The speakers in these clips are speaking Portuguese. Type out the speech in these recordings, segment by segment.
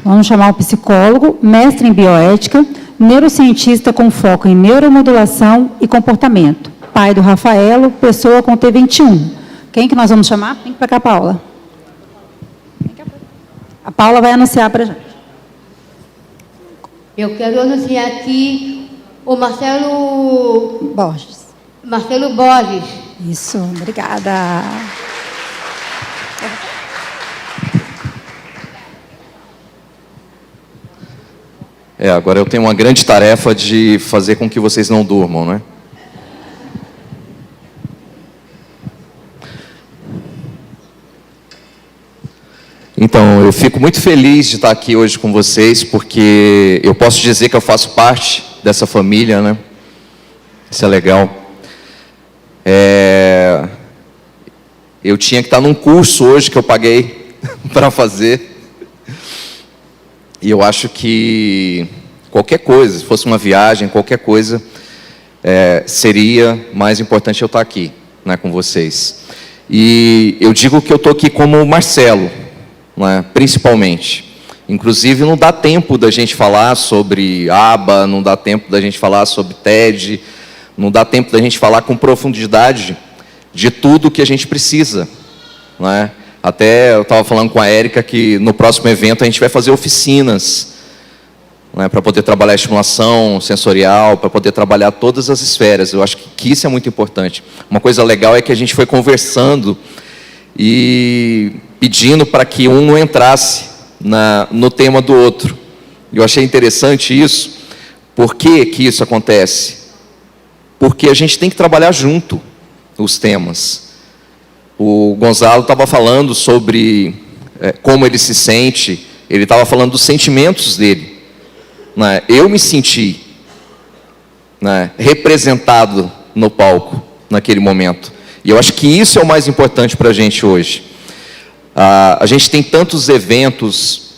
Vamos chamar o psicólogo, mestre em bioética, neurocientista com foco em neuromodulação e comportamento. Pai do Rafaelo, pessoa com T21. Quem que nós vamos chamar? Vem para cá, Paula. A Paula vai anunciar para a gente. Eu quero anunciar aqui o Marcelo Borges. Marcelo Borges. Isso, obrigada. Agora eu tenho uma grande tarefa de fazer com que vocês não durmam, né? Então, eu fico muito feliz de estar aqui hoje com vocês, porque eu posso dizer que eu faço parte dessa família, né? Isso é legal. Eu tinha que estar num curso hoje que eu paguei para fazer. E eu acho que qualquer coisa, se fosse uma viagem, qualquer coisa, seria mais importante eu estar aqui, né, com vocês. E eu digo que eu estou aqui como Marcelo, né, principalmente. Inclusive, não dá tempo da gente falar sobre ABA, não dá tempo da gente falar sobre TED, não dá tempo da gente falar com profundidade de tudo que a gente precisa, né? Até eu estava falando com a Érica que no próximo evento a gente vai fazer oficinas, né, para poder trabalhar a estimulação sensorial, para poder trabalhar todas as esferas. Eu acho que isso é muito importante. Uma coisa legal é que a gente foi conversando e pedindo para que um não entrasse no tema do outro. Eu achei interessante isso. Por que que isso acontece? Porque a gente tem que trabalhar junto os temas. O Gonzalo estava falando sobre como ele se sente, ele estava falando dos sentimentos dele, né? Eu me senti, né, representado no palco, naquele momento. E eu acho que isso é o mais importante para a gente hoje. A gente tem tantos eventos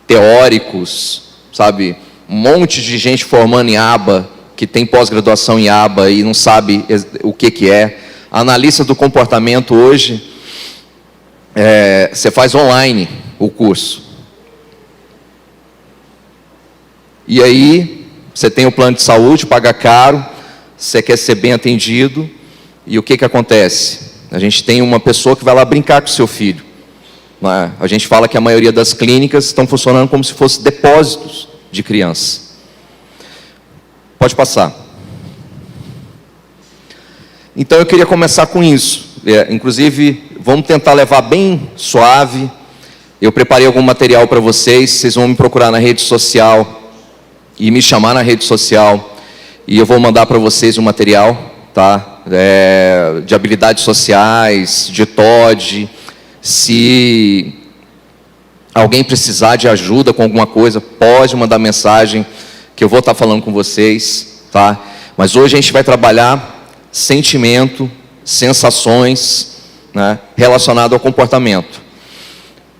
teóricos, sabe? Um monte de gente formando em ABA, que tem pós-graduação em ABA e não sabe o que é. A analista do comportamento hoje, você faz online o curso. E aí, você tem o plano de saúde, paga caro, você quer ser bem atendido, e o que acontece? A gente tem uma pessoa que vai lá brincar com o seu filho. A gente fala que a maioria das clínicas estão funcionando como se fossem depósitos de criança. Pode passar. Então eu queria começar com isso. Inclusive, vamos tentar levar bem suave. Eu preparei algum material para vocês. Vocês vão me procurar na rede social e me chamar na rede social. E eu vou mandar para vocês o material, tá? De habilidades sociais, de TOD. Se alguém precisar de ajuda com alguma coisa, pode mandar mensagem que eu vou estar falando com vocês, tá? Mas hoje a gente vai trabalhar sentimento, sensações, né, relacionado ao comportamento.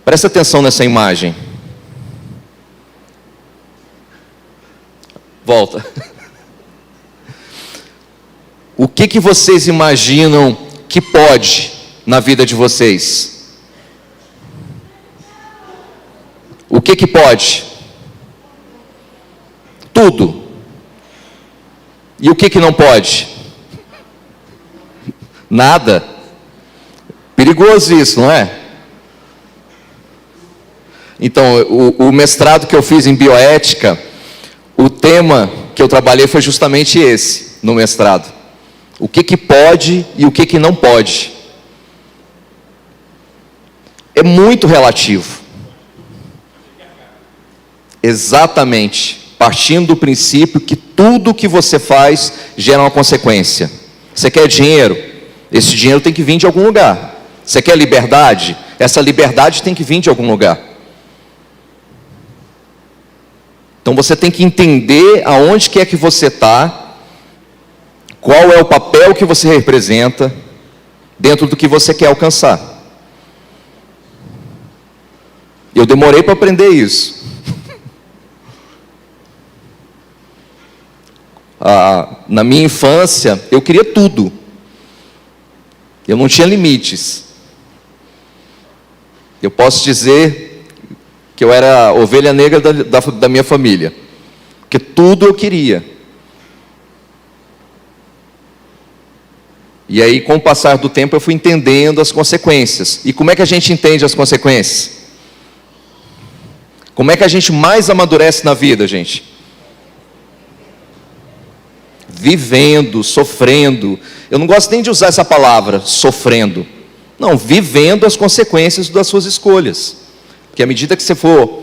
Presta atenção nessa imagem. Volta. O que vocês imaginam que pode na vida de vocês? O que pode? Tudo. E o que não pode? Nada. Perigoso isso, não é? Então, o mestrado que eu fiz em bioética, o tema que eu trabalhei foi justamente esse, no mestrado. O que pode e o que não pode. É muito relativo. Exatamente. Partindo do princípio que tudo que você faz gera uma consequência. Você quer dinheiro? Esse dinheiro tem que vir de algum lugar. Você quer liberdade? Essa liberdade tem que vir de algum lugar. Então você tem que entender aonde que é que você está, qual é o papel que você representa dentro do que você quer alcançar. Eu demorei para aprender isso. Na minha infância, eu queria tudo. Eu não tinha limites. Eu posso dizer que eu era a ovelha negra da minha família. Porque tudo eu queria. E aí, com o passar do tempo, eu fui entendendo as consequências. E como é que a gente entende as consequências? Como é que a gente mais amadurece na vida, gente? Vivendo, sofrendo. Eu não gosto nem de usar essa palavra, sofrendo. Não, vivendo as consequências das suas escolhas. Porque à medida que você for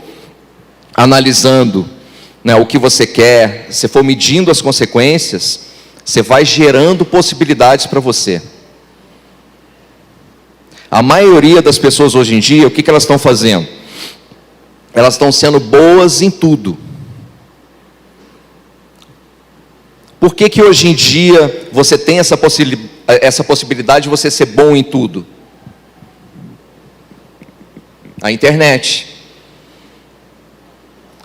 analisando, né, o que você quer, você for medindo as consequências, você vai gerando possibilidades para você. A maioria das pessoas hoje em dia, o que elas estão fazendo? Elas estão sendo boas em tudo. Por que hoje em dia você tem essa possibilidade de você ser bom em tudo? A internet.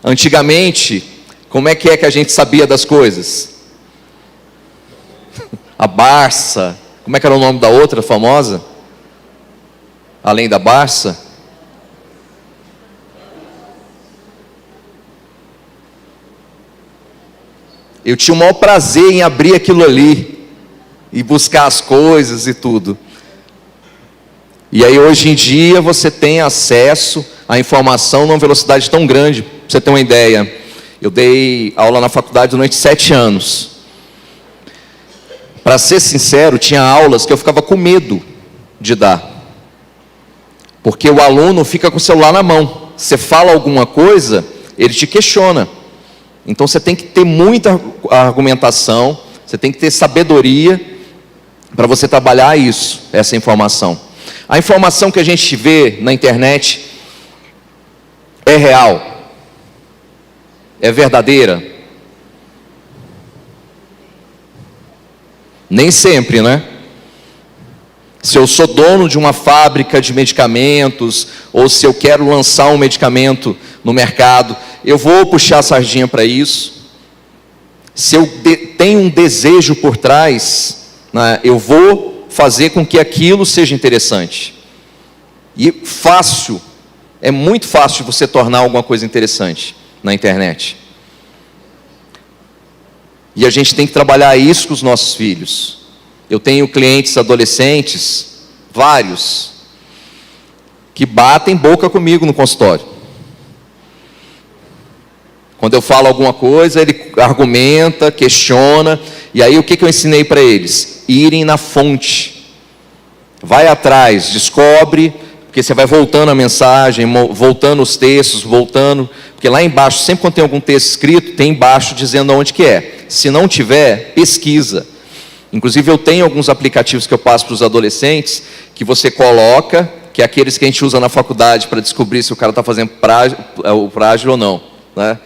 Antigamente, como é que a gente sabia das coisas? A Barça. Como é que era o nome da outra famosa? Além da Barça? Eu tinha o maior prazer em abrir aquilo ali e buscar as coisas e tudo. E aí hoje em dia você tem acesso à informação numa velocidade tão grande. Pra você ter uma ideia, eu dei aula na faculdade durante 7 anos. Para ser sincero, tinha aulas que eu ficava com medo de dar. Porque o aluno fica com o celular na mão. Você fala alguma coisa, ele te questiona. Então você tem que ter muita argumentação, você tem que ter sabedoria para você trabalhar isso, essa informação. A informação que a gente vê na internet é real? É verdadeira? Nem sempre, né? Se eu sou dono de uma fábrica de medicamentos, ou se eu quero lançar um medicamento no mercado, eu vou puxar a sardinha para isso. Se eu tenho um desejo por trás, né, eu vou fazer com que aquilo seja interessante. E fácil, é muito fácil você tornar alguma coisa interessante na internet. E a gente tem que trabalhar isso com os nossos filhos. Eu tenho clientes adolescentes, vários, que batem boca comigo no consultório. Quando eu falo alguma coisa, ele argumenta, questiona, e aí o que eu ensinei para eles? Irem na fonte. Vai atrás, descobre, porque você vai voltando a mensagem, voltando os textos, voltando, porque lá embaixo, sempre quando tem algum texto escrito, tem embaixo dizendo onde que é. Se não tiver, pesquisa. Inclusive eu tenho alguns aplicativos que eu passo para os adolescentes, que você coloca, que é aqueles que a gente usa na faculdade para descobrir se o cara está fazendo plágio ou não, né?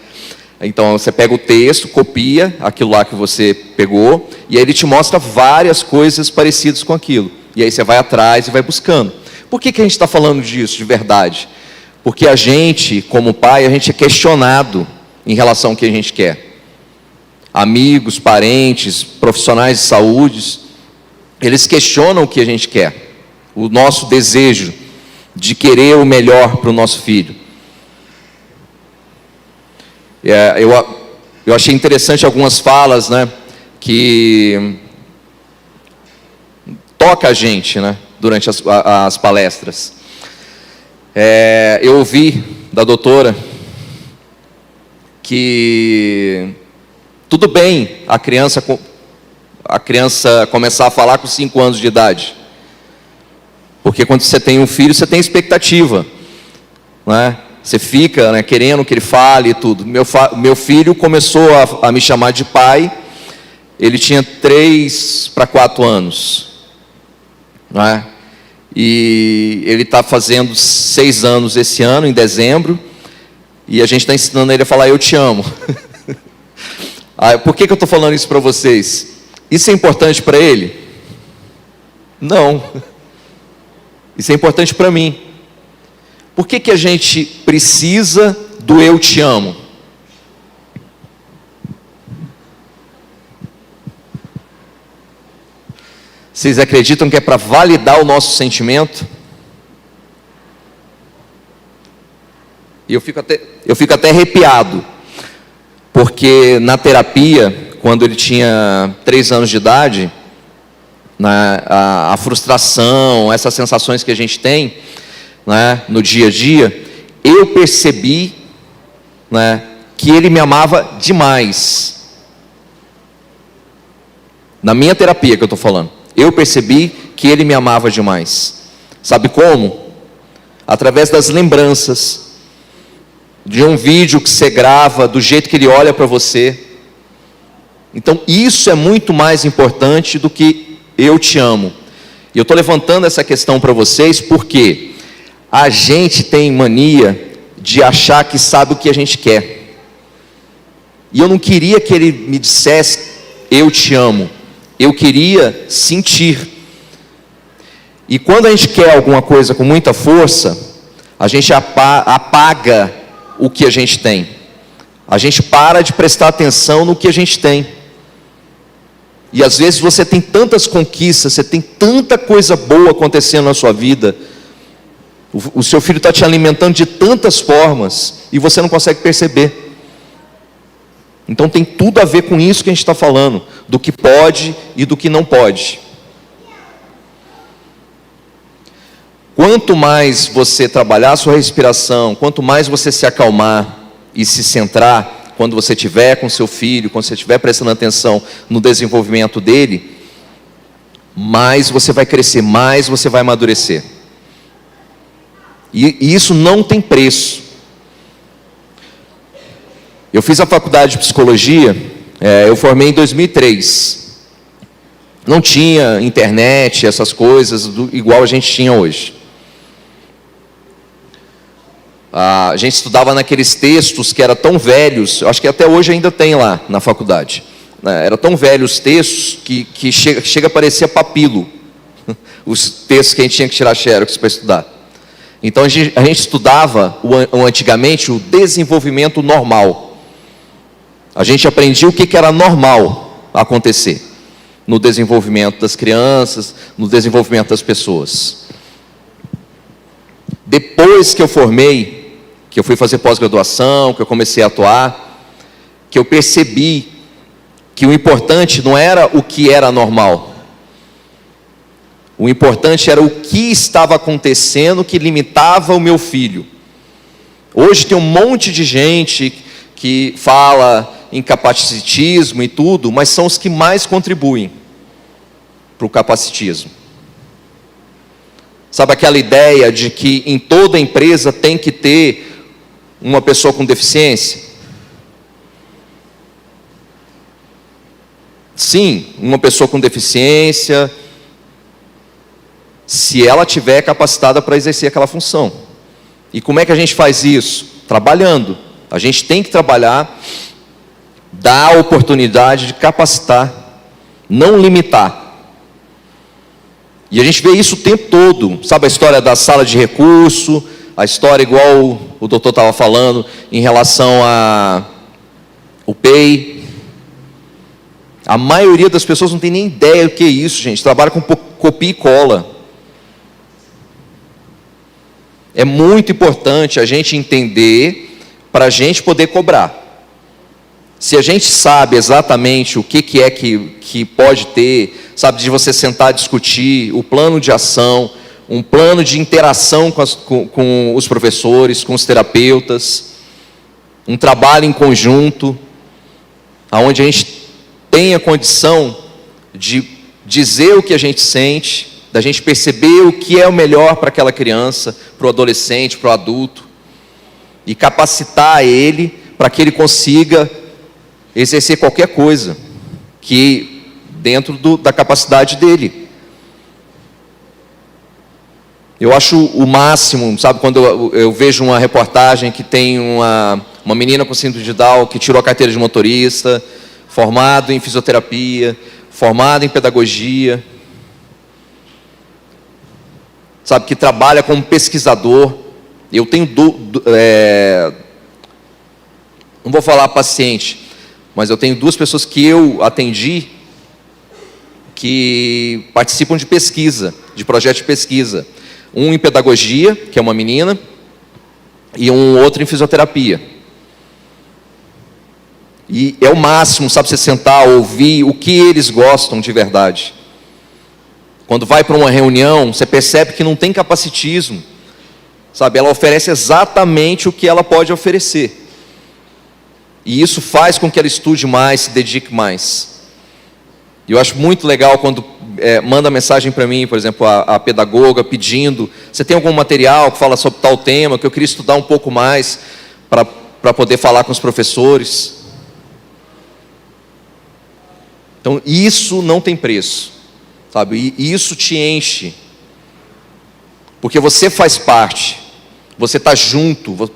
Então você pega o texto, copia aquilo lá que você pegou, e aí ele te mostra várias coisas parecidas com aquilo. E aí você vai atrás e vai buscando. Por que a gente está falando disso de verdade? Porque a gente, como pai, a gente é questionado em relação ao que a gente quer. Amigos, parentes, profissionais de saúde, eles questionam o que a gente quer. O nosso desejo de querer o melhor para o nosso filho. Eu achei interessante algumas falas, né, que toca a gente, né, durante as palestras. Eu ouvi da doutora que tudo bem a criança começar a falar com 5 anos de idade, porque quando você tem um filho, você tem expectativa, né? Você fica, né, querendo que ele fale e tudo. Meu filho começou a me chamar de pai, ele tinha 3 para 4 anos, né? E ele está fazendo 6 anos esse ano, em dezembro, e a gente está ensinando ele a falar eu te amo. Por que eu estou falando isso para vocês? Isso é importante para ele? Não. Isso é importante para mim. Por que a gente precisa do eu te amo? Vocês acreditam que é para validar o nosso sentimento? E eu fico até arrepiado, porque na terapia, quando ele tinha 3 anos de idade, a frustração, essas sensações que a gente tem, né, no dia a dia, eu percebi, né, que ele me amava demais. Na minha terapia que eu estou falando, eu percebi que ele me amava demais. Sabe como? Através das lembranças, de um vídeo que você grava, do jeito que ele olha para você. Então isso é muito mais importante do que eu te amo. E eu estou levantando essa questão para vocês porque a gente tem mania de achar que sabe o que a gente quer. E eu não queria que ele me dissesse, eu te amo. Eu queria sentir. E quando a gente quer alguma coisa com muita força, a gente apaga o que a gente tem. A gente para de prestar atenção no que a gente tem. E às vezes você tem tantas conquistas, você tem tanta coisa boa acontecendo na sua vida. O seu filho está te alimentando de tantas formas e você não consegue perceber. Então tem tudo a ver com isso que a gente está falando, do que pode e do que não pode. Quanto mais você trabalhar a sua respiração, quanto mais você se acalmar e se centrar, quando você estiver com seu filho, quando você estiver prestando atenção no desenvolvimento dele, mais você vai crescer, mais você vai amadurecer. E isso não tem preço. Eu fiz a faculdade de psicologia, eu formei em 2003. Não tinha internet, essas coisas, igual a gente tinha hoje. A gente estudava naqueles textos que eram tão velhos, acho que até hoje ainda tem lá na faculdade. Eram tão velhos os textos que chega a parecer papilo, os textos que a gente tinha que tirar xerox para estudar. Então a gente estudava antigamente o desenvolvimento normal. A gente aprendia o que era normal acontecer no desenvolvimento das crianças, no desenvolvimento das pessoas. Depois que eu formei, que eu fui fazer pós-graduação, que eu comecei a atuar, que eu percebi que o importante não era o que era normal. O importante era o que estava acontecendo que limitava o meu filho. Hoje tem um monte de gente que fala em capacitismo e tudo, mas são os que mais contribuem para o capacitismo. Sabe aquela ideia de que em toda empresa tem que ter uma pessoa com deficiência? Sim, uma pessoa com deficiência, se ela tiver capacitada para exercer aquela função. E como é que a gente faz isso? Trabalhando. A gente tem que trabalhar, dar a oportunidade de capacitar, não limitar. E a gente vê isso o tempo todo. Sabe a história da sala de recurso, a história igual o doutor estava falando em relação ao PEI. A maioria das pessoas não tem nem ideia do que é isso, gente. Trabalha com copia e cola. É muito importante a gente entender para a gente poder cobrar. Se a gente sabe exatamente o que é que pode ter, sabe, de você sentar e discutir o plano de ação, um plano de interação com os professores, com os terapeutas, um trabalho em conjunto, onde a gente tem a condição de dizer o que a gente sente, da gente perceber o que é o melhor para aquela criança, para o adolescente, para o adulto, e capacitar ele para que ele consiga exercer qualquer coisa que dentro da capacidade dele. Eu acho o máximo, sabe, quando eu vejo uma reportagem que tem uma menina com síndrome de Down que tirou a carteira de motorista, formado em fisioterapia, formado em pedagogia, sabe, que trabalha como pesquisador. Eu tenho, não vou falar paciente, mas eu tenho 2 pessoas que eu atendi que participam de pesquisa, de projeto de pesquisa. Um em pedagogia, que é uma menina, e um outro em fisioterapia. E é o máximo, sabe, você sentar, ouvir o que eles gostam de verdade. Quando vai para uma reunião, você percebe que não tem capacitismo, sabe, ela oferece exatamente o que ela pode oferecer. E isso faz com que ela estude mais, se dedique mais. E eu acho muito legal quando manda mensagem para mim, por exemplo, a pedagoga pedindo: você tem algum material que fala sobre tal tema, que eu queria estudar um pouco mais para poder falar com os professores. Então, isso não tem preço, sabe? E isso te enche, porque você faz parte, você está junto.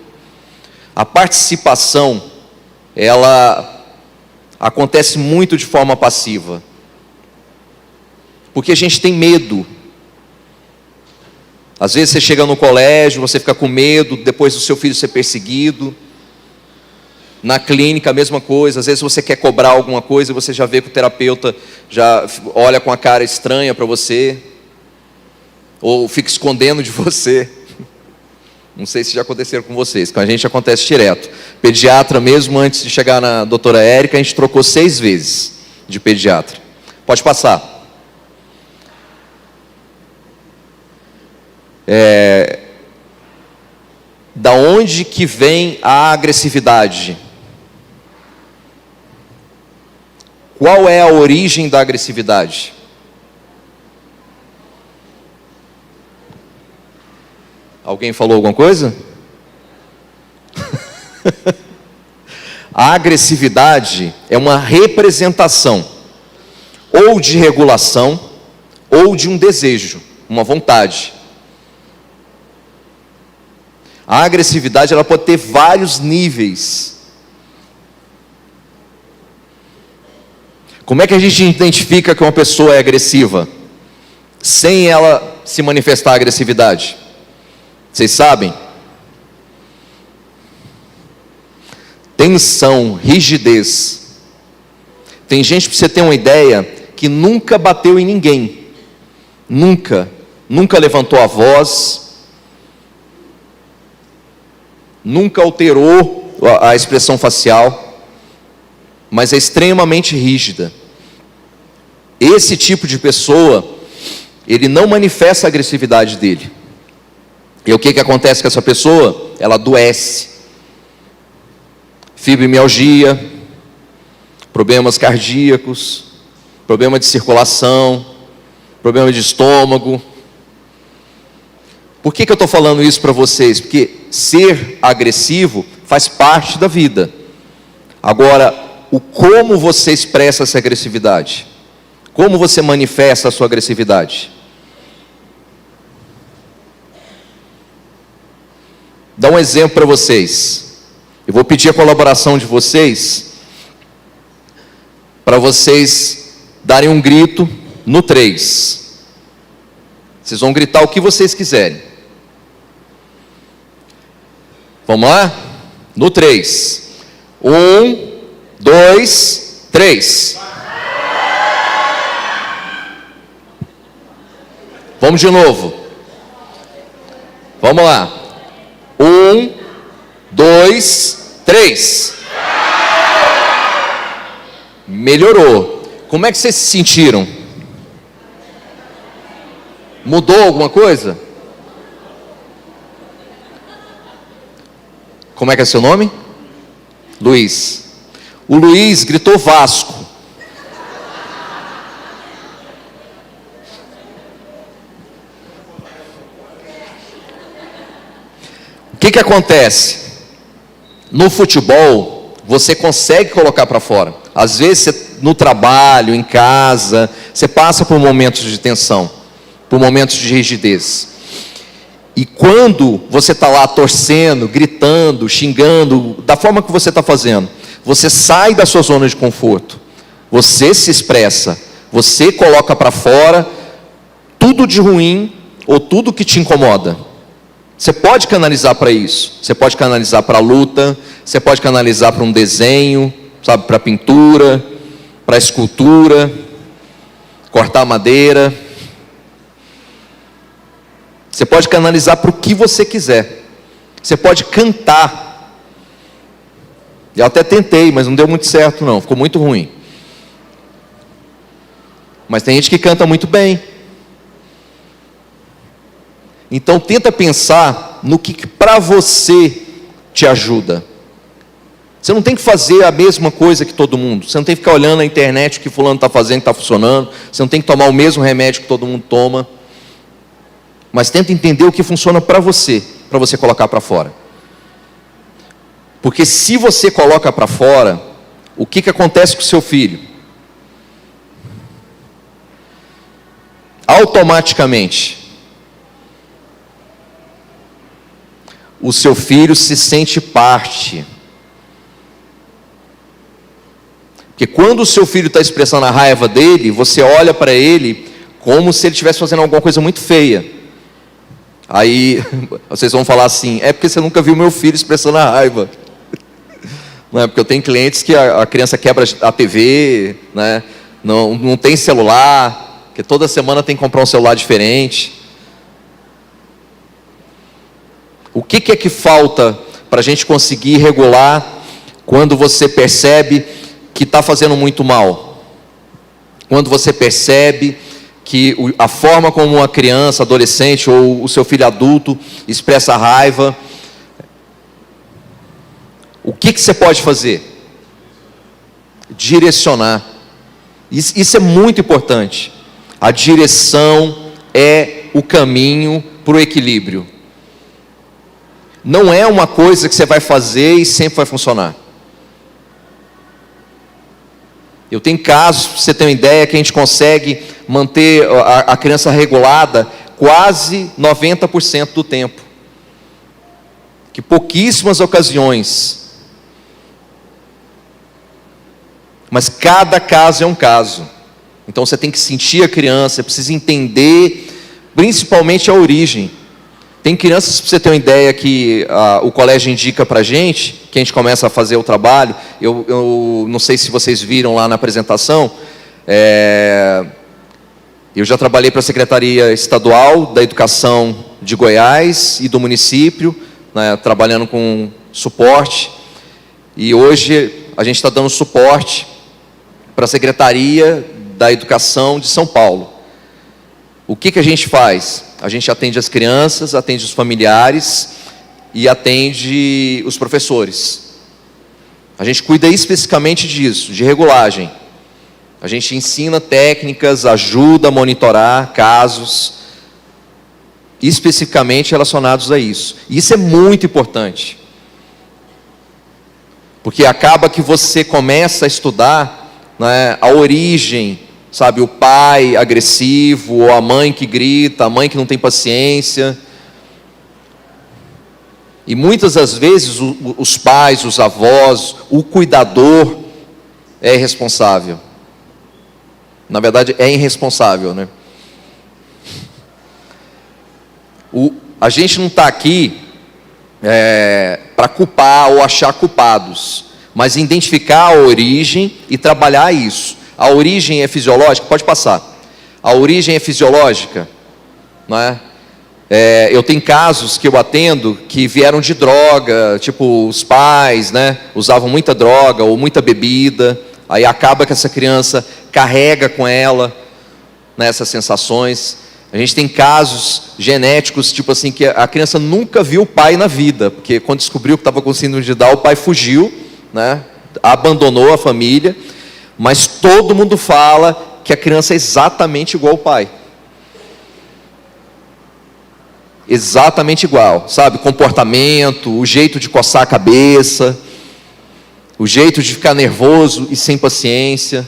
A participação, ela acontece muito de forma passiva, porque a gente tem medo. Às vezes você chega no colégio, você fica com medo, depois do seu filho ser perseguido. Na clínica, a mesma coisa. Às vezes você quer cobrar alguma coisa e você já vê que o terapeuta já olha com a cara estranha para você, ou fica escondendo de você. Não sei se já aconteceram com vocês, com a gente acontece direto. Pediatra, mesmo antes de chegar na doutora Érica, a gente trocou 6 vezes de pediatra. Pode passar. Da onde que vem a agressividade? Qual é a origem da agressividade? Alguém falou alguma coisa? A agressividade é uma representação ou de regulação ou de um desejo, uma vontade. A agressividade, ela pode ter vários níveis. Como é que a gente identifica que uma pessoa é agressiva sem ela se manifestar a agressividade? Vocês sabem? Tensão, rigidez. Tem gente, para você ter uma ideia, que nunca bateu em ninguém. Nunca levantou a voz, nunca alterou a expressão facial, mas é extremamente rígida. Esse tipo de pessoa, ele não manifesta a agressividade dele. E o que acontece com essa pessoa? Ela adoece. Fibromialgia, problemas cardíacos, problema de circulação, problema de estômago. Por que eu estou falando isso para vocês? Porque ser agressivo faz parte da vida. Agora, como você expressa essa agressividade? Como você manifesta a sua agressividade? Dá um exemplo para vocês. Eu vou pedir a colaboração de vocês para vocês darem um grito no 3. Vocês vão gritar o que vocês quiserem. Vamos lá? No 3. 1, 2, 3. Vamos de novo. Vamos lá. 1, 2, 3. Melhorou. Como é que vocês se sentiram? Mudou alguma coisa? Como é que é seu nome? Luiz. O Luiz gritou Vasco. O que acontece? No futebol, você consegue colocar para fora. Às vezes, você, no trabalho, em casa, você passa por momentos de tensão, por momentos de rigidez. E quando você está lá torcendo, gritando, xingando, da forma que você está fazendo, você sai da sua zona de conforto, você se expressa, você coloca para fora tudo de ruim ou tudo que te incomoda. Você pode canalizar para isso, você pode canalizar para a luta, você pode canalizar para um desenho, sabe, para pintura, para escultura, cortar madeira. Você pode canalizar para o que você quiser. Você pode cantar. Eu até tentei, mas não deu muito certo não, ficou muito ruim. Mas tem gente que canta muito bem. Então tenta pensar no que para você te ajuda. Você não tem que fazer a mesma coisa que todo mundo. Você não tem que ficar olhando na internet o que fulano está fazendo, está funcionando. Você não tem que tomar o mesmo remédio que todo mundo toma. Mas tenta entender o que funciona para você colocar para fora. Porque se você coloca para fora, o que acontece com o seu filho? Automaticamente, o seu filho se sente parte. Porque quando o seu filho está expressando a raiva dele, você olha para ele como se ele estivesse fazendo alguma coisa muito feia. Aí vocês vão falar assim, é porque você nunca viu meu filho expressando a raiva. Não é porque eu tenho clientes que a criança quebra a TV, né? Não tem celular, que toda semana tem que comprar um celular diferente. O que é que falta para a gente conseguir regular quando você percebe que está fazendo muito mal? Quando você percebe que a forma como uma criança, adolescente ou o seu filho adulto expressa raiva, o que você pode fazer? Direcionar. Isso é muito importante. A direção é o caminho para o equilíbrio. Não é uma coisa que você vai fazer e sempre vai funcionar. Eu tenho casos, para você ter uma ideia, que a gente consegue manter a criança regulada quase 90% do tempo. Que pouquíssimas ocasiões. Mas cada caso é um caso. Então você tem que sentir a criança, você precisa entender principalmente a origem. Tem crianças, para você ter uma ideia, que o colégio indica para a gente, que a gente começa a fazer o trabalho. Eu não sei se vocês viram lá na apresentação, eu já trabalhei para a Secretaria Estadual da Educação de Goiás e do município, né, trabalhando com suporte, e hoje a gente está dando suporte para a Secretaria da Educação de São Paulo. O que a gente faz? A gente atende as crianças, atende os familiares e atende os professores. A gente cuida especificamente disso, de regulagem. A gente ensina técnicas, ajuda a monitorar casos especificamente relacionados a isso. E isso é muito importante. Porque acaba que você começa a estudar, né, a origem, sabe, o pai agressivo, ou a mãe que grita, a mãe que não tem paciência. E muitas das vezes os pais, os avós, o cuidador é irresponsável. Na verdade é irresponsável, né? A gente não está aqui para culpar ou achar culpados, mas identificar a origem e trabalhar isso. A origem é fisiológica? Pode passar. A origem é fisiológica, não é? Eu tenho casos que eu atendo que vieram de droga, tipo os pais, né, usavam muita droga ou muita bebida, aí acaba que essa criança carrega com ela, né, essas sensações. A gente tem casos genéticos, tipo assim, que a criança nunca viu o pai na vida, porque quando descobriu que estava com síndrome de Down, o pai fugiu, né, abandonou a família, mas todo mundo fala que a criança é exatamente igual ao pai. Exatamente igual, sabe? Comportamento, o jeito de coçar a cabeça, o jeito de ficar nervoso e sem paciência.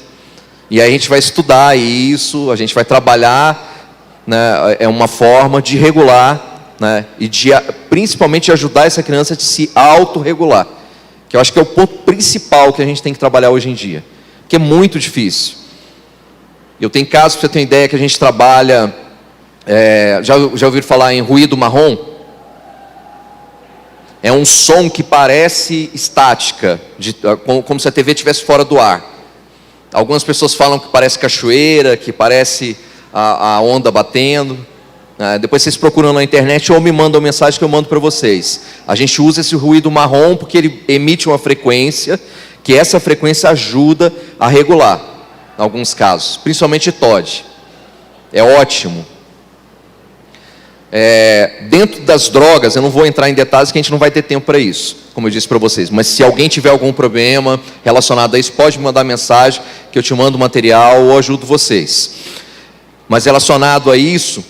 E aí a gente vai estudar isso, a gente vai trabalhar, né, é uma forma de regular, né, e de principalmente ajudar essa criança a se autorregular, que eu acho que é o ponto principal que a gente tem que trabalhar hoje em dia, que é muito difícil. Eu tenho casos, para você ter uma ideia, que a gente trabalha, já ouviram falar em ruído marrom? É um som que parece estática, como se a TV estivesse fora do ar. Algumas pessoas falam que parece cachoeira, que parece a onda batendo. Depois vocês procuram na internet ou me mandam mensagem que eu mando para vocês. A gente usa esse ruído marrom porque ele emite uma frequência, que essa frequência ajuda a regular, em alguns casos, principalmente TOD. É ótimo. Dentro das drogas, eu não vou entrar em detalhes que a gente não vai ter tempo para isso, como eu disse para vocês, mas se alguém tiver algum problema relacionado a isso, pode me mandar mensagem que eu te mando material ou ajudo vocês. Mas relacionado a isso,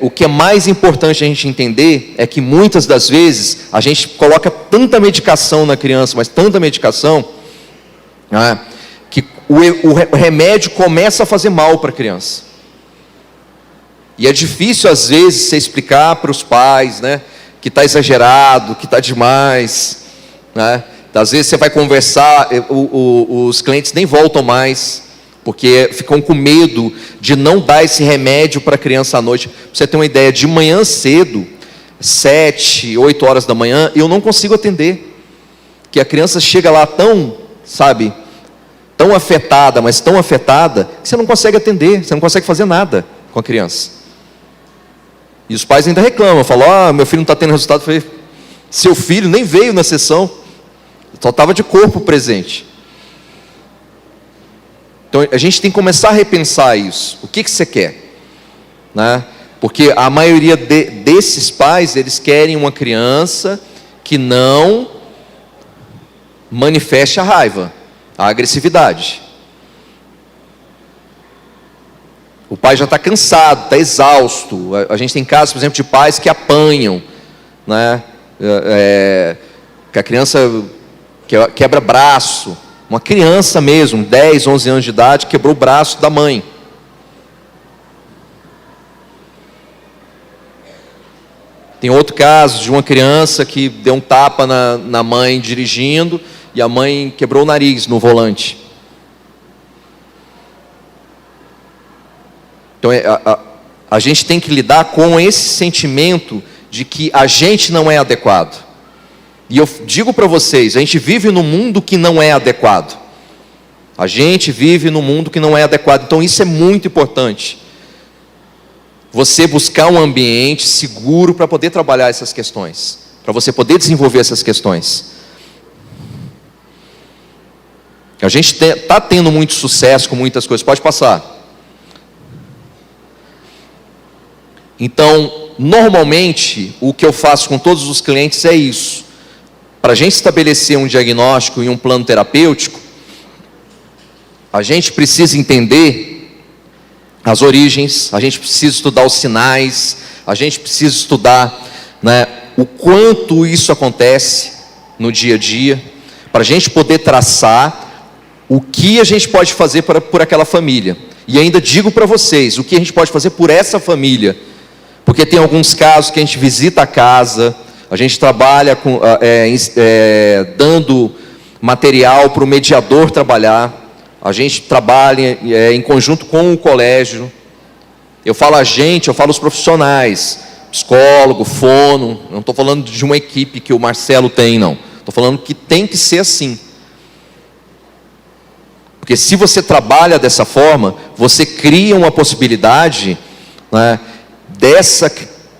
o que é mais importante a gente entender é que muitas das vezes a gente coloca tanta medicação na criança, mas tanta medicação, que o remédio começa a fazer mal para a criança. E é difícil, às vezes, você explicar para os pais, que está exagerado, que está demais. Às vezes você vai conversar, os clientes nem voltam mais, porque ficam com medo de não dar esse remédio para a criança à noite. Pra você ter uma ideia, de manhã cedo, 7, 8 horas da manhã, eu não consigo atender. Que a criança chega lá tão afetada, mas tão afetada, que você não consegue atender, você não consegue fazer nada com a criança. E os pais ainda reclamam, falam, meu filho não está tendo resultado. Eu falei, seu filho nem veio na sessão, só estava de corpo presente. Então a gente tem que começar a repensar isso. O que você quer? Porque a maioria desses pais, eles querem uma criança que não manifeste a raiva, a agressividade. O pai já está cansado, está exausto. A gente tem casos, por exemplo, de pais que apanham, que a criança quebra braço. Uma criança mesmo, 10, 11 anos de idade, quebrou o braço da mãe. Tem outro caso de uma criança que deu um tapa na mãe dirigindo e a mãe quebrou o nariz no volante. Então, a gente tem que lidar com esse sentimento de que a gente não é adequado. E eu digo para vocês, a gente vive num mundo que não é adequado. A gente vive num mundo que não é adequado. Então, isso é muito importante. Você buscar um ambiente seguro para poder trabalhar essas questões. Para você poder desenvolver essas questões. A gente está tendo muito sucesso com muitas coisas. Pode passar. Então, normalmente, o que eu faço com todos os clientes é isso. Para a gente estabelecer um diagnóstico e um plano terapêutico, a gente precisa entender as origens, a gente precisa estudar os sinais, a gente precisa estudar o quanto isso acontece no dia a dia, para a gente poder traçar o que a gente pode fazer por aquela família. E ainda digo para vocês, o que a gente pode fazer por essa família. Porque tem alguns casos que a gente visita a casa, a gente trabalha dando material para o mediador trabalhar, a gente trabalha em conjunto com o colégio. Eu falo os profissionais, psicólogo, fono, não estou falando de uma equipe que o Marcelo tem, não. Estou falando que tem que ser assim. Porque se você trabalha dessa forma, você cria uma possibilidade, dessa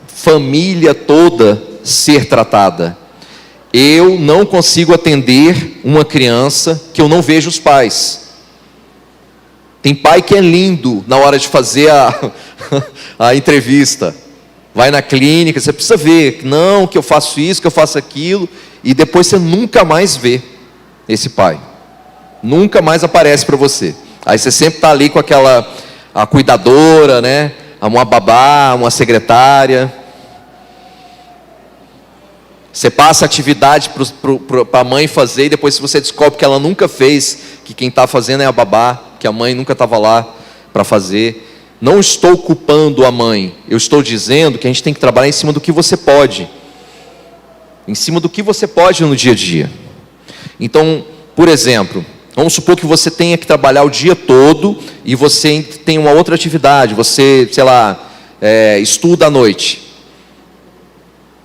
família toda ser tratada. Eu não consigo atender uma criança que eu não vejo os pais. Tem pai que é lindo na hora de fazer a entrevista. Vai na clínica, você precisa ver, não, que eu faço isso, que eu faço aquilo, e depois você nunca mais vê esse pai. Nunca mais aparece para você. Aí você sempre está ali com a cuidadora, uma babá, uma secretária. Você passa a atividade para a mãe fazer, e depois se você descobre que ela nunca fez, que quem está fazendo é a babá, que a mãe nunca estava lá para fazer. Não estou culpando a mãe, eu estou dizendo que a gente tem que trabalhar em cima do que você pode. Em cima do que você pode no dia a dia. Então, por exemplo, vamos supor que você tenha que trabalhar o dia todo e você tem uma outra atividade, você, estuda à noite.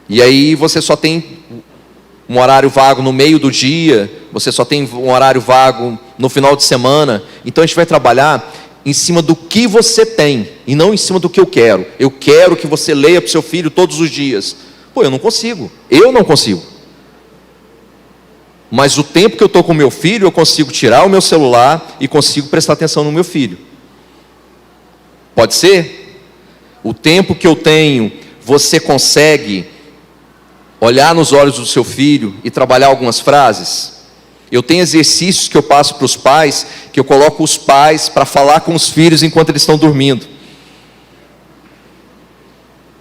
E aí você só tem um horário vago no meio do dia, você só tem um horário vago no final de semana. Então a gente vai trabalhar em cima do que você tem e não em cima do que eu quero. Eu quero que você leia para o seu filho todos os dias. Pô, eu não consigo. Mas o tempo que eu estou com meu filho, eu consigo tirar o meu celular e consigo prestar atenção no meu filho. Pode ser? O tempo que eu tenho, você consegue olhar nos olhos do seu filho e trabalhar algumas frases? Eu tenho exercícios que eu passo para os pais, que eu coloco os pais para falar com os filhos enquanto eles estão dormindo.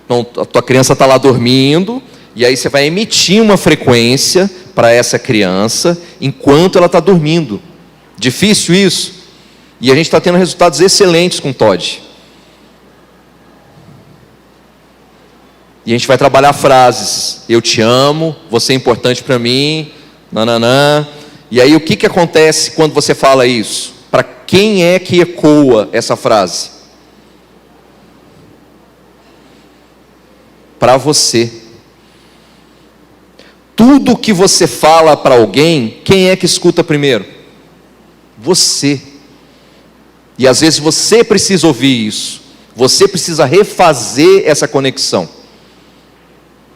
Então, a tua criança está lá dormindo, e aí você vai emitir uma frequência para essa criança enquanto ela está dormindo. Difícil isso? E a gente está tendo resultados excelentes com o Todd. E a gente vai trabalhar frases: eu te amo, você é importante para mim, nananã. E aí o que acontece quando você fala isso? Para quem é que ecoa essa frase? Para você. Tudo que você fala para alguém, quem é que escuta primeiro? Você. E às vezes você precisa ouvir isso. Você precisa refazer essa conexão.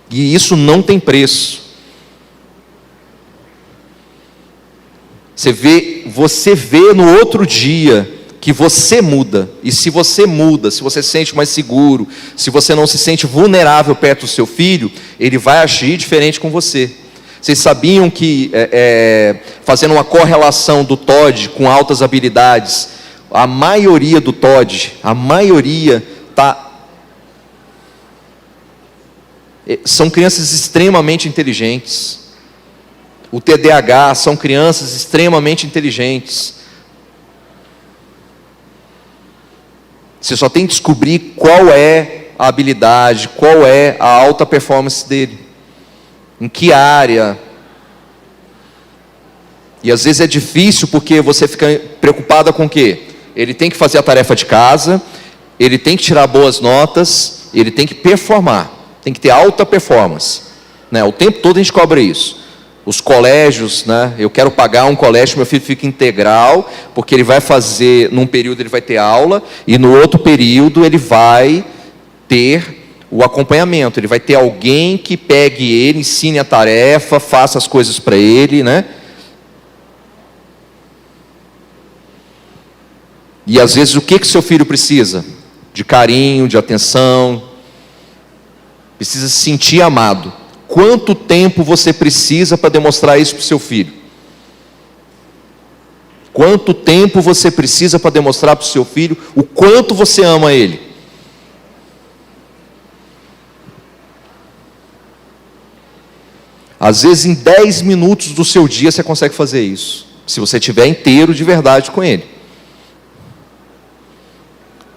E isso não tem preço. Você vê no outro dia que você muda. E se você muda, se você se sente mais seguro, se você não se sente vulnerável perto do seu filho, ele vai agir diferente com você. Vocês sabiam que, fazendo uma correlação do Todd com altas habilidades, a maioria do Todd, são crianças extremamente inteligentes. O TDAH são crianças extremamente inteligentes. Você só tem que descobrir qual é a habilidade, qual é a alta performance dele, em que área. E às vezes é difícil porque você fica preocupada com o quê? Ele tem que fazer a tarefa de casa, ele tem que tirar boas notas, ele tem que performar, tem que ter alta performance, né? O tempo todo a gente cobra isso. Os colégios, né? Eu quero pagar um colégio, meu filho fica integral, porque ele vai fazer, num período ele vai ter aula, e no outro período ele vai ter o acompanhamento, ele vai ter alguém que pegue ele, ensine a tarefa, faça as coisas para ele, né? E às vezes o que seu filho precisa? De carinho, de atenção, precisa se sentir amado. Quanto tempo você precisa para demonstrar isso para o seu filho? Quanto tempo você precisa para demonstrar para o seu filho o quanto você ama ele? Às vezes em 10 minutos do seu dia você consegue fazer isso, se você estiver inteiro de verdade com ele.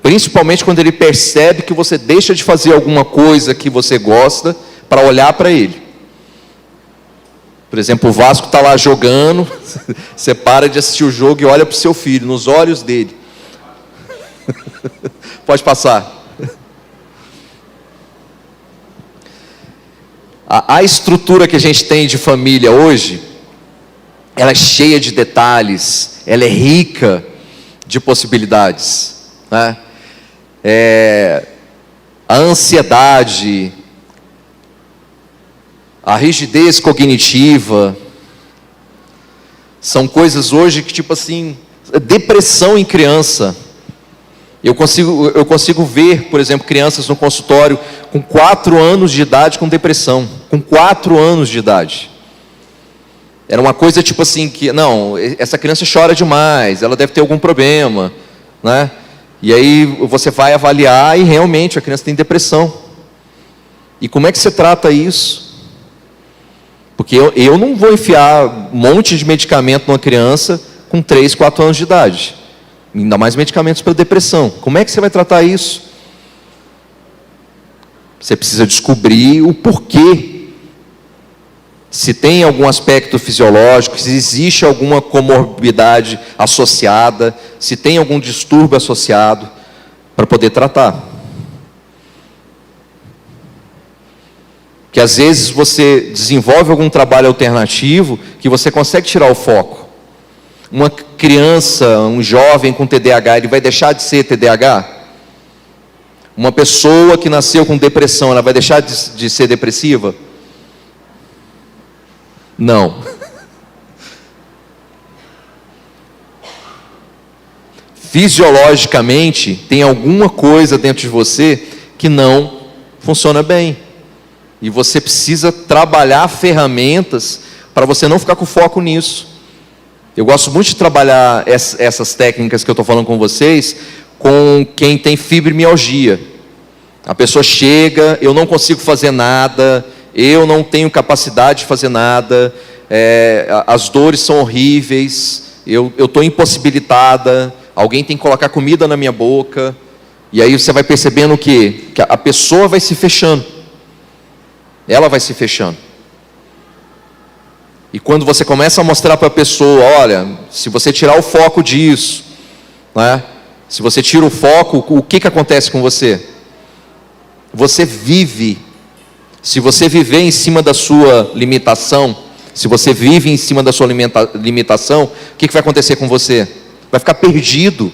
Principalmente quando ele percebe que você deixa de fazer alguma coisa que você gosta para olhar para ele. Por exemplo, o Vasco está lá jogando, você para de assistir o jogo e olha para o seu filho, nos olhos dele. Pode passar. A estrutura que a gente tem de família hoje, ela é cheia de detalhes, ela é rica de possibilidades, né? A ansiedade, a rigidez cognitiva, são coisas hoje que, tipo assim, depressão em criança. Eu consigo ver, por exemplo, crianças no consultório com 4 anos de idade com depressão. Com 4 anos de idade. Era uma coisa tipo assim, que, não, essa criança chora demais, ela deve ter algum problema, né? E aí você vai avaliar e realmente a criança tem depressão. E como é que você trata isso? Porque eu não vou enfiar um monte de medicamento numa criança com 3, 4 anos de idade. Ainda mais medicamentos para depressão. Como é que você vai tratar isso? Você precisa descobrir o porquê. Se tem algum aspecto fisiológico, se existe alguma comorbidade associada, se tem algum distúrbio associado, para poder tratar. Que às vezes você desenvolve algum trabalho alternativo que você consegue tirar o foco. uma criança, um jovem com TDAH, ele vai deixar de ser TDAH? Uma pessoa que nasceu com depressão, ela vai deixar de ser depressiva? Não. Fisiologicamente, tem alguma coisa dentro de você que não funciona bem. E você precisa trabalhar ferramentas para você não ficar com foco nisso. Eu gosto muito de trabalhar essas técnicas que eu estou falando com vocês com quem tem fibromialgia. A pessoa chega, eu não consigo fazer nada, eu não tenho capacidade de fazer nada, as dores são horríveis, eu estou impossibilitada, alguém tem que colocar comida na minha boca, e aí você vai percebendo que a pessoa vai se fechando, ela vai se fechando. E quando você começa a mostrar para a pessoa, olha, se você tirar o foco disso, né? Se você tira o foco, o que acontece com você? Você vive. Se você viver em cima da sua limitação, se você vive em cima da sua limitação, o que vai acontecer com você? Vai ficar perdido.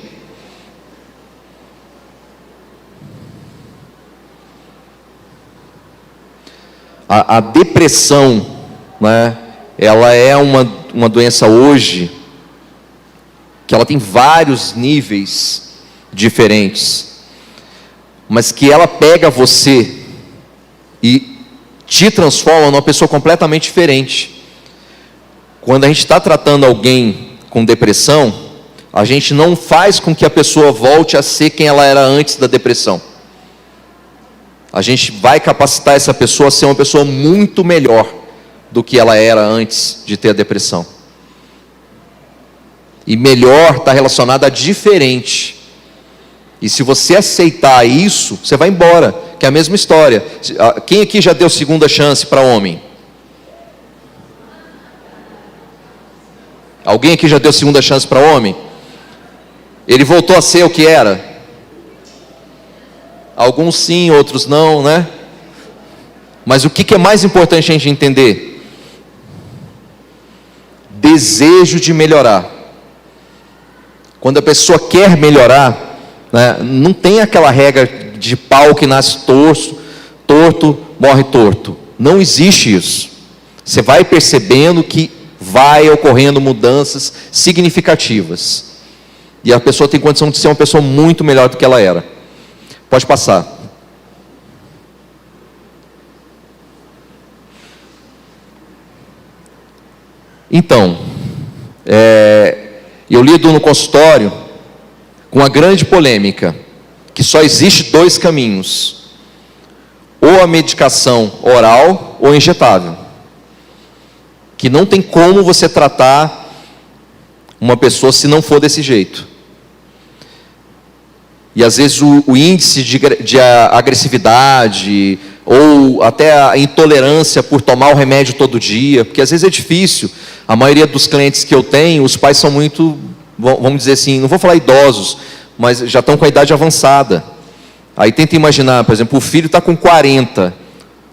A depressão, né? Ela é uma doença hoje que ela tem vários níveis diferentes, mas que ela pega você e te transforma numa pessoa completamente diferente. Quando a gente está tratando alguém com depressão, a gente não faz com que a pessoa volte a ser quem ela era antes da depressão. A gente vai capacitar essa pessoa a ser uma pessoa muito melhor do que ela era antes de ter a depressão. E melhor está relacionado a diferente. E se você aceitar isso, você vai embora, que é a mesma história. Quem aqui já deu segunda chance para homem? Alguém aqui já deu segunda chance para homem? Ele voltou a ser o que era? Alguns sim, outros não, né? Mas o que é mais importante a gente entender? Desejo de melhorar. Quando a pessoa quer melhorar, né, não tem aquela regra de pau que nasce torto, morre torto. Não existe isso. Você vai percebendo que vai ocorrendo mudanças significativas. E a pessoa tem condição de ser uma pessoa muito melhor do que ela era. Pode passar. Então, eu lido no consultório com uma grande polêmica, que só existe dois caminhos: ou a medicação oral ou injetável. Que não tem como você tratar uma pessoa se não for desse jeito. E às vezes o índice de agressividade, ou até a intolerância por tomar o remédio todo dia, porque às vezes é difícil. A maioria dos clientes que eu tenho, os pais são muito, vamos dizer assim, não vou falar idosos, mas já estão com a idade avançada. Aí tenta imaginar, por exemplo, o filho está com 40,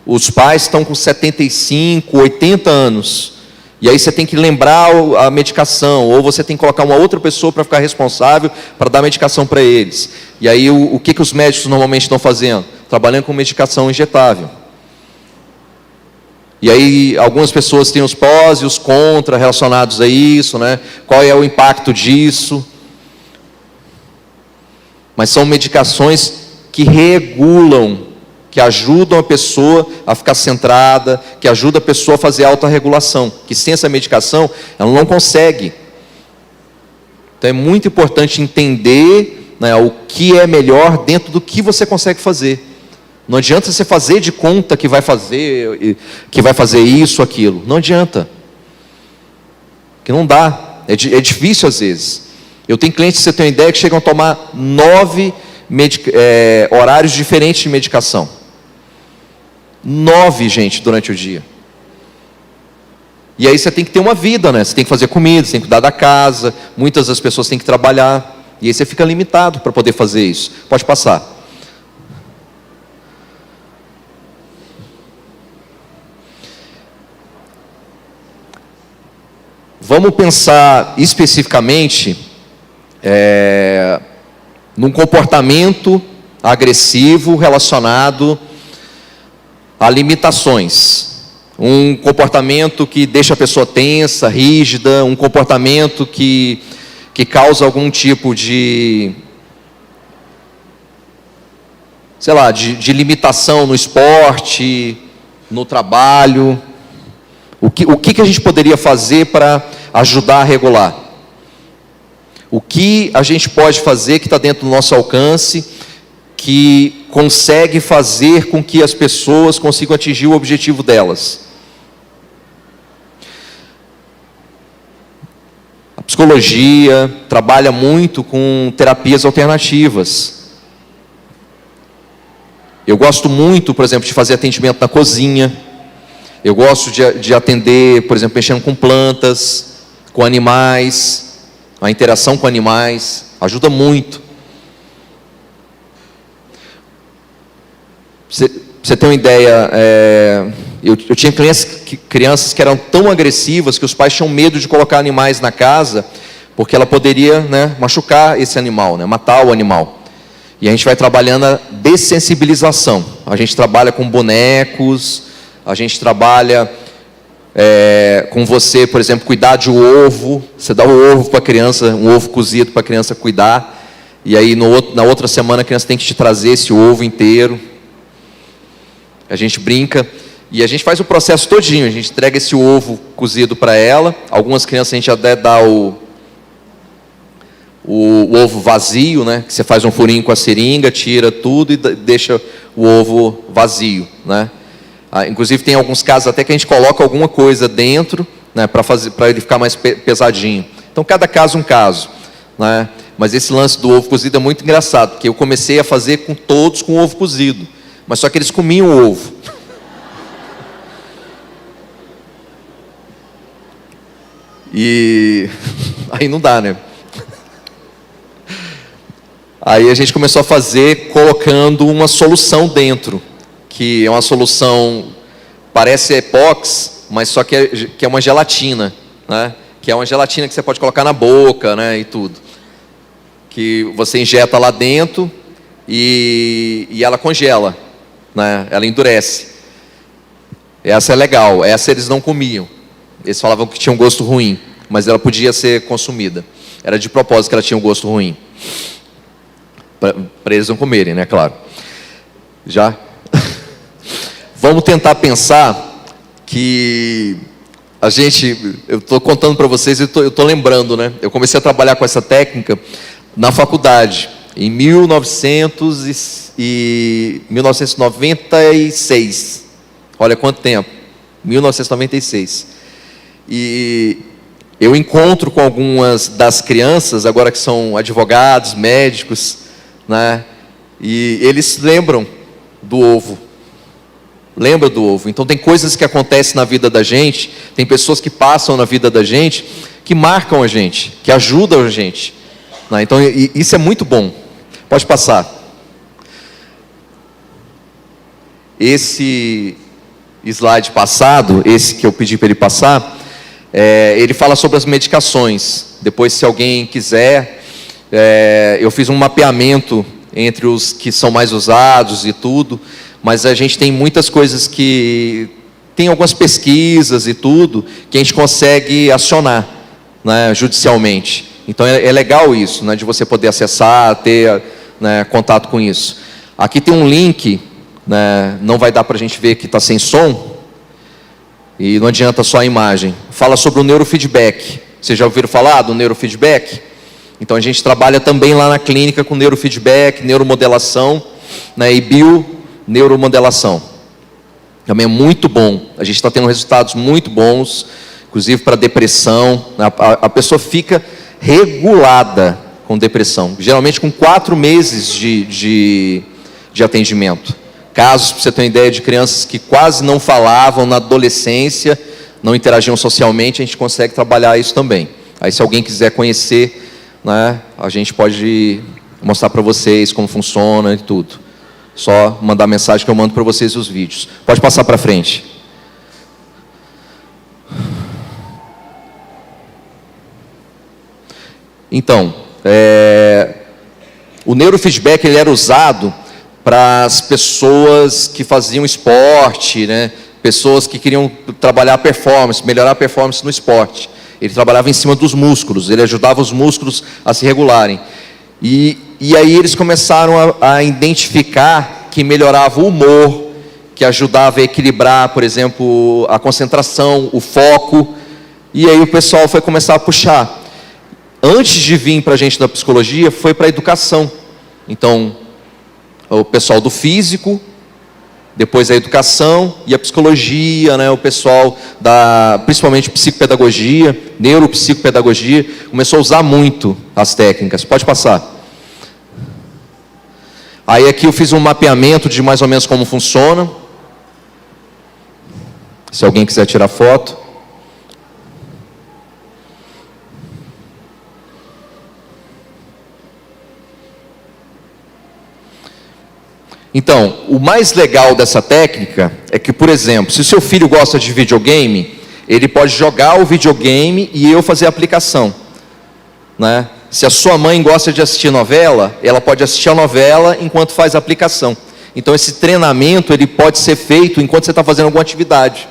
os pais estão com 75, 80 anos. E aí você tem que lembrar a medicação, ou você tem que colocar uma outra pessoa para ficar responsável para dar medicação para eles. E aí o que os médicos normalmente estão fazendo? Trabalhando com medicação injetável. E aí algumas pessoas têm os pós e os contra relacionados a isso, né? Qual é o impacto disso? Mas são medicações que regulam, que ajudam a pessoa a ficar centrada, que ajudam a pessoa a fazer autorregulação, que sem essa medicação ela não consegue. Então é muito importante entender, né, o que é melhor dentro do que você consegue fazer. Não adianta você fazer de conta que vai fazer isso, aquilo. Não adianta. Que não dá. É difícil às vezes. Eu tenho clientes, você tem uma ideia, que chegam a tomar 9 horários diferentes de medicação. 9, gente, durante o dia. E aí você tem que ter uma vida, né? Você tem que fazer comida, você tem que cuidar da casa. Muitas das pessoas têm que trabalhar. E aí você fica limitado para poder fazer isso. Pode passar. Vamos pensar especificamente num comportamento agressivo relacionado a limitações. Um comportamento que deixa a pessoa tensa, rígida, um comportamento que causa algum tipo de, sei lá, de limitação no esporte, no trabalho. O que a gente poderia fazer para ajudar a regular? O que a gente pode fazer que está dentro do nosso alcance, que consegue fazer com que as pessoas consigam atingir o objetivo delas? A psicologia trabalha muito com terapias alternativas. Eu gosto muito, por exemplo, de fazer atendimento na cozinha. Eu gosto de atender, por exemplo, mexendo com plantas, com animais. A interação com animais ajuda muito. Pra você ter uma ideia, eu tinha crianças que eram tão agressivas que os pais tinham medo de colocar animais na casa, porque ela poderia, né, machucar esse animal, né, matar o animal. E a gente vai trabalhando a dessensibilização. A gente trabalha com bonecos, a gente trabalha com você, por exemplo, cuidar de um ovo. Você dá o ovo para a criança, um ovo cozido para a criança cuidar, e aí na outra semana a criança tem que te trazer esse ovo inteiro. A gente brinca e a gente faz o processo todinho. A gente entrega esse ovo cozido para ela. Algumas crianças a gente até dá o ovo vazio, né? Que você faz um furinho com a seringa, tira tudo e deixa o ovo vazio, né? Inclusive tem alguns casos até que a gente coloca alguma coisa dentro, né? Para ele ficar mais pesadinho. Então cada caso um caso, né? Mas esse lance do ovo cozido é muito engraçado, porque eu comecei a fazer com todos com ovo cozido. Mas só que eles comiam o ovo. E aí não dá, né? Aí a gente começou a fazer colocando uma solução dentro, que é uma solução, parece epox, mas só que é uma gelatina, né? Que é uma gelatina que você pode colocar na boca, né? E tudo. Que você injeta lá dentro e ela congela. Né? Ela endurece. Essa é legal. Essa eles não comiam. Eles falavam que tinha um gosto ruim, mas ela podia ser consumida. Era de propósito que ela tinha um gosto ruim, para eles não comerem, né? Claro. Já. Vamos tentar pensar que a gente, eu estou contando para vocês, eu estou lembrando, né? Eu comecei a trabalhar com essa técnica na faculdade em 1996. Olha quanto tempo. 1996. E eu encontro com algumas das crianças, agora que são advogados, médicos, né? E eles lembram do ovo. Lembra do ovo. Então tem coisas que acontecem na vida da gente, tem pessoas que passam na vida da gente, que marcam a gente, que ajudam a gente. Né? Então isso é muito bom. Pode passar. Esse slide passado, esse que eu pedi para ele passar, ele fala sobre as medicações. Depois, se alguém quiser, eu fiz um mapeamento entre os que são mais usados e tudo, mas a gente tem muitas coisas que... Tem algumas pesquisas e tudo, que a gente consegue acionar, né, judicialmente. Então é legal isso, né, de você poder acessar, ter, né, contato com isso. Aqui tem um link, né, não vai dar para a gente ver que está sem som, e não adianta só a imagem. Fala sobre o neurofeedback. Vocês já ouviram falar do neurofeedback? Então a gente trabalha também lá na clínica com neurofeedback, neuromodelação, né, e bioneuromodelação. Também é muito bom. A gente está tendo resultados muito bons, inclusive para depressão. A pessoa fica regulada com depressão, geralmente com 4 meses de atendimento. Casos, para você ter uma ideia, de crianças que quase não falavam na adolescência, não interagiam socialmente, a gente consegue trabalhar isso também. Aí se alguém quiser conhecer, né, a gente pode mostrar para vocês como funciona e tudo. Só mandar mensagem que eu mando para vocês os vídeos. Pode passar para frente. Então, o neurofeedback ele era usado para as pessoas que faziam esporte, né? Pessoas que queriam trabalhar a performance, melhorar a performance no esporte. Ele trabalhava em cima dos músculos, ele ajudava os músculos a se regularem. E aí eles começaram a identificar que melhorava o humor, que ajudava a equilibrar, por exemplo, a concentração, o foco. E aí o pessoal foi começar a puxar. Antes de vir para a gente da psicologia, foi para a educação. Então, o pessoal do físico, depois a educação e a psicologia, né, o pessoal principalmente psicopedagogia, neuropsicopedagogia, começou a usar muito as técnicas. Pode passar. Aí aqui eu fiz um mapeamento de mais ou menos como funciona. Se alguém quiser tirar foto. Então, o mais legal dessa técnica é que, por exemplo, se o seu filho gosta de videogame, ele pode jogar o videogame e eu fazer a aplicação, né? Se a sua mãe gosta de assistir novela, ela pode assistir a novela enquanto faz a aplicação. Então, esse treinamento ele pode ser feito enquanto você está fazendo alguma atividade.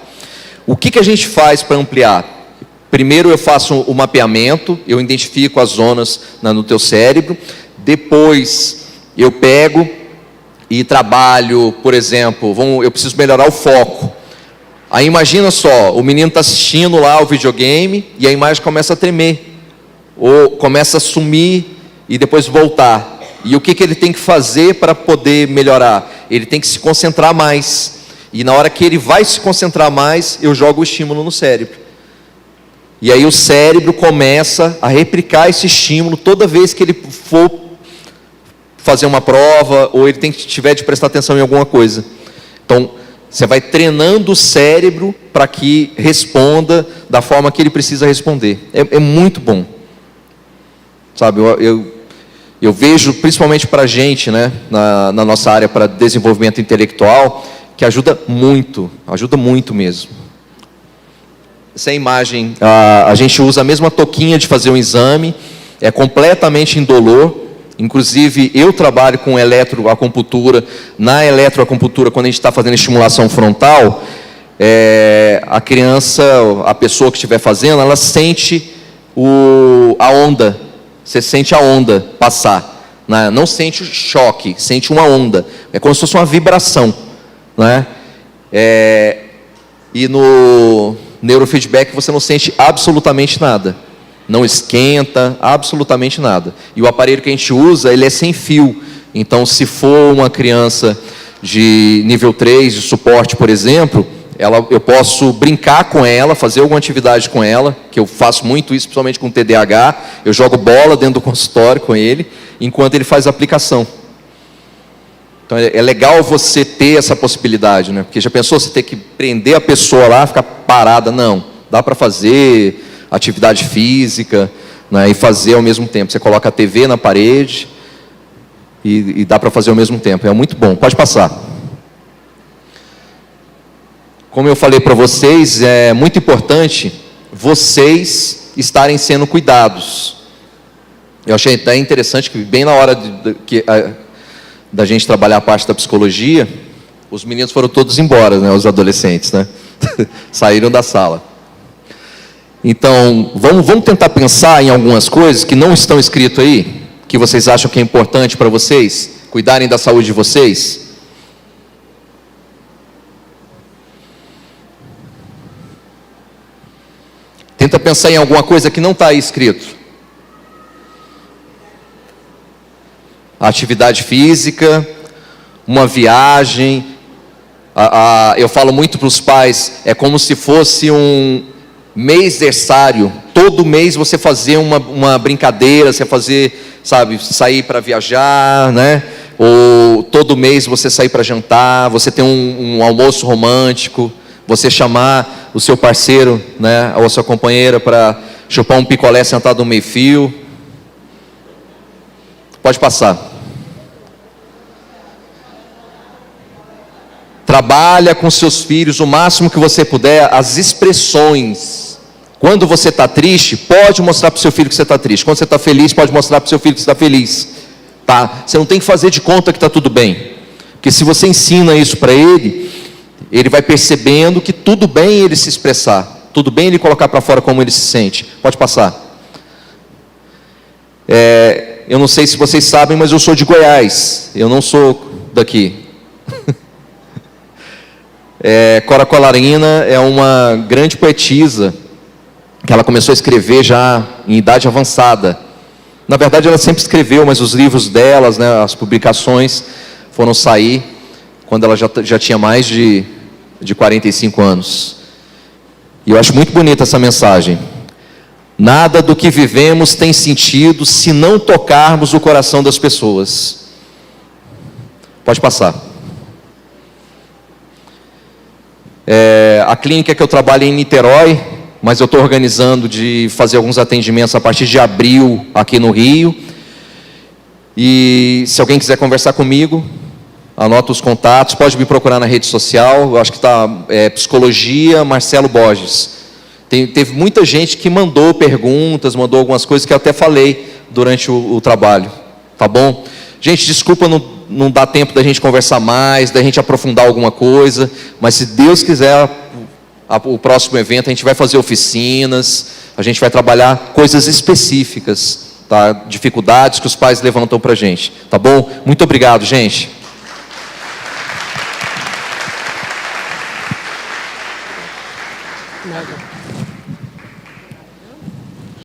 O que a gente faz para ampliar? Primeiro eu faço o mapeamento, eu identifico as zonas no teu cérebro. Depois eu pego e trabalho, por exemplo, eu preciso melhorar o foco. Aí imagina só, o menino está assistindo lá o videogame e a imagem começa a tremer, ou começa a sumir e depois voltar. E o que ele tem que fazer para poder melhorar? Ele tem que se concentrar mais. E na hora que ele vai se concentrar mais, eu jogo o estímulo no cérebro. E aí o cérebro começa a replicar esse estímulo toda vez que ele for fazer uma prova, ou ele tiver de prestar atenção em alguma coisa. Então, você vai treinando o cérebro para que responda da forma que ele precisa responder. É muito bom. Sabe, eu vejo, principalmente para a gente, né, na nossa área para desenvolvimento intelectual, que ajuda muito mesmo. Essa é a gente usa a mesma touquinha de fazer um exame, é completamente indolor. Inclusive, eu trabalho com eletroacupuntura. Na eletroacupuntura, quando a gente está fazendo estimulação frontal, a criança, a pessoa que estiver fazendo, ela sente a onda. Você sente a onda passar, né? Não sente o choque, sente uma onda. É como se fosse uma vibração, né? E no neurofeedback você não sente absolutamente nada. Não esquenta, absolutamente nada. E o aparelho que a gente usa, ele é sem fio. Então, se for uma criança de nível 3, de suporte, por exemplo, eu posso brincar com ela, fazer alguma atividade com ela, que eu faço muito isso, principalmente com TDAH. Eu jogo bola dentro do consultório com ele, enquanto ele faz a aplicação. Então, é legal você ter essa possibilidade, né? Porque já pensou você ter que prender a pessoa lá, ficar parada? Não, dá para fazer atividade física, né, e fazer ao mesmo tempo. Você coloca a TV na parede e dá para fazer ao mesmo tempo. É muito bom. Pode passar. Como eu falei para vocês, é muito importante vocês estarem sendo cuidados. Eu achei até interessante que bem na hora da gente trabalhar a parte da psicologia, os meninos foram todos embora, né, os adolescentes, né? Saíram da sala. Então, vamos tentar pensar em algumas coisas que não estão escritas aí, que vocês acham que é importante para vocês, cuidarem da saúde de vocês. Tenta pensar em alguma coisa que não está aí escrito. Atividade física, uma viagem. Eu falo muito para os pais, é como se fosse um mêsversário. Todo mês você fazer uma brincadeira, você fazer, sabe, sair para viajar, né? Ou todo mês você sair para jantar, você ter um almoço romântico, você chamar o seu parceiro, né, ou a sua companheira para chupar um picolé sentado no meio-fio. Pode passar. Trabalha com seus filhos o máximo que você puder as expressões. Quando você está triste, pode mostrar para o seu filho que você está triste. Quando você está feliz, pode mostrar para o seu filho que você está feliz. Tá? Você não tem que fazer de conta que está tudo bem. Porque se você ensina isso para ele, ele vai percebendo que tudo bem ele se expressar. Tudo bem ele colocar para fora como ele se sente. Pode passar. Eu não sei se vocês sabem, mas eu sou de Goiás. Eu não sou daqui. Cora Colarina é uma grande poetisa, que ela começou a escrever já em idade avançada. Na verdade, ela sempre escreveu, mas os livros delas, né, as publicações, foram sair quando ela já tinha mais de 45 anos. E eu acho muito bonita essa mensagem. Nada do que vivemos tem sentido se não tocarmos o coração das pessoas. Pode passar. A clínica que eu trabalho é em Niterói, mas eu estou organizando de fazer alguns atendimentos a partir de abril aqui no Rio. E se alguém quiser conversar comigo, anota os contatos, pode me procurar na rede social. Eu acho que está Psicologia Marcelo Borges. Teve muita gente que mandou perguntas, mandou algumas coisas que eu até falei durante o trabalho. Tá bom? Gente, desculpa não dar tempo da gente conversar mais, da gente aprofundar alguma coisa, mas se Deus quiser, o próximo evento a gente vai fazer oficinas, a gente vai trabalhar coisas específicas, tá? Dificuldades que os pais levantam para a gente. Tá bom? Muito obrigado, gente. Nada.